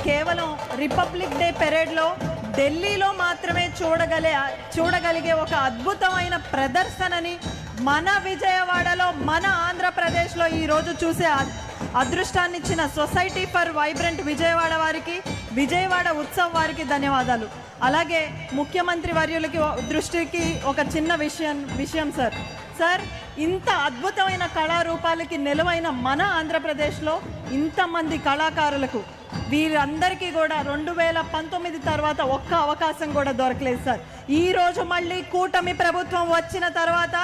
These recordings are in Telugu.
కేవలం రిపబ్లిక్ డే పెరేడ్లో ఢిల్లీలో మాత్రమే చూడగలిగే ఒక అద్భుతమైన ప్రదర్శనని మన విజయవాడలో, మన ఆంధ్రప్రదేశ్లో ఈరోజు చూసే అదృష్టాన్ని ఇచ్చిన సొసైటీ ఫర్ వైబ్రెంట్ విజయవాడ వారికి, విజయవాడ ఉత్సవ్ వారికి ధన్యవాదాలు. అలాగే ముఖ్యమంత్రి వర్యులకి దృష్టికి ఒక చిన్న విషయం సార్, ఇంత అద్భుతమైన కళారూపాలకి నిలువైన మన ఆంధ్రప్రదేశ్లో ఇంతమంది కళాకారులకు వీరందరికీ కూడా 2019 తర్వాత ఒక్క అవకాశం కూడా దొరకలేదు సార్. ఈరోజు మళ్ళీ కూటమి ప్రభుత్వం వచ్చిన తర్వాత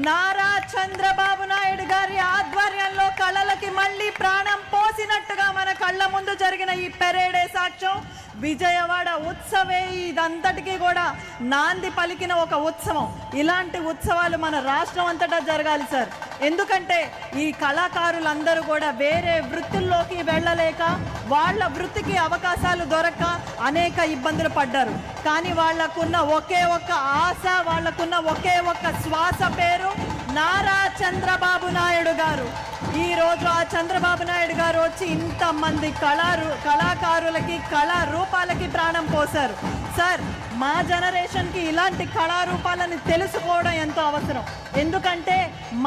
నారా చంద్రబాబు నాయుడు గారి ఆధ్వర్యంలో కళలకి మళ్ళీ ప్రాణం పోసినట్టుగా మన కళ్ళ ముందు జరిగిన ఈ పెరేడే సాక్ష్యం. విజయవాడ ఉత్సవే ఇదంతటికీ కూడా నాంది పలికిన ఒక ఉత్సవం. ఇలాంటి ఉత్సవాలు మన రాష్ట్రం అంతటా జరగాలి సార్. ఎందుకంటే ఈ కళాకారులందరూ కూడా వేరే వృత్తుల్లోకి వెళ్ళలేక, వాళ్ళ వృత్తికి అవకాశాలు దొరక్క అనేక ఇబ్బందులు పడ్డారు. కానీ వాళ్ళకున్న ఒకే ఒక్క ఆశ, వాళ్ళకున్న ఒకే ఒక్క శ్వాస పేరు నారా చంద్రబాబు నాయుడు గారు. ఈరోజు ఆ చంద్రబాబు నాయుడు గారు వచ్చి ఇంతమంది కళాకారులకి, కళారూపాలకి ప్రాణం పోశారు సార్. మా జనరేషన్కి ఇలాంటి కళారూపాలని తెలుసుకోవడం ఎంతో అవసరం. ఎందుకంటే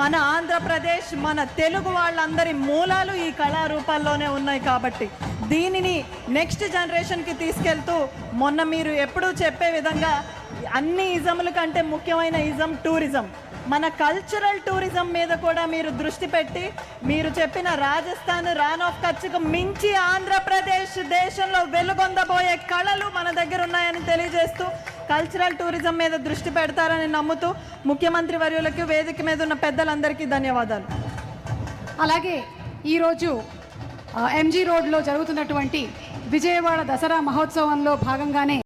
మన ఆంధ్రప్రదేశ్, మన తెలుగు వాళ్ళందరి మూలాలు ఈ కళారూపాల్లోనే ఉన్నాయి. కాబట్టి దీనిని నెక్స్ట్ జనరేషన్కి తీసుకెళ్తూ, మొన్న మీరు ఎప్పుడూ చెప్పే విధంగా అన్ని ఇజముల కంటే ముఖ్యమైన ఇజం టూరిజం, మన కల్చరల్ టూరిజం మీద కూడా మీరు దృష్టి పెట్టి, మీరు చెప్పిన రాజస్థాన్, రాన్ ఆఫ్ కచ్కు మించి ఆంధ్రప్రదేశ్ దేశంలో వెలుగొందబోయే కళలు మన దగ్గర ఉన్నాయని తెలియజేస్తూ కల్చరల్ టూరిజం మీద దృష్టి పెడతారని నమ్ముతూ ముఖ్యమంత్రి వర్యులకి, వేదిక మీద ఉన్న పెద్దలందరికీ ధన్యవాదాలు. అలాగే ఈరోజు ఎంజీ రోడ్లో జరుగుతున్నటువంటి విజయవాడ దసరా మహోత్సవంలో భాగంగానే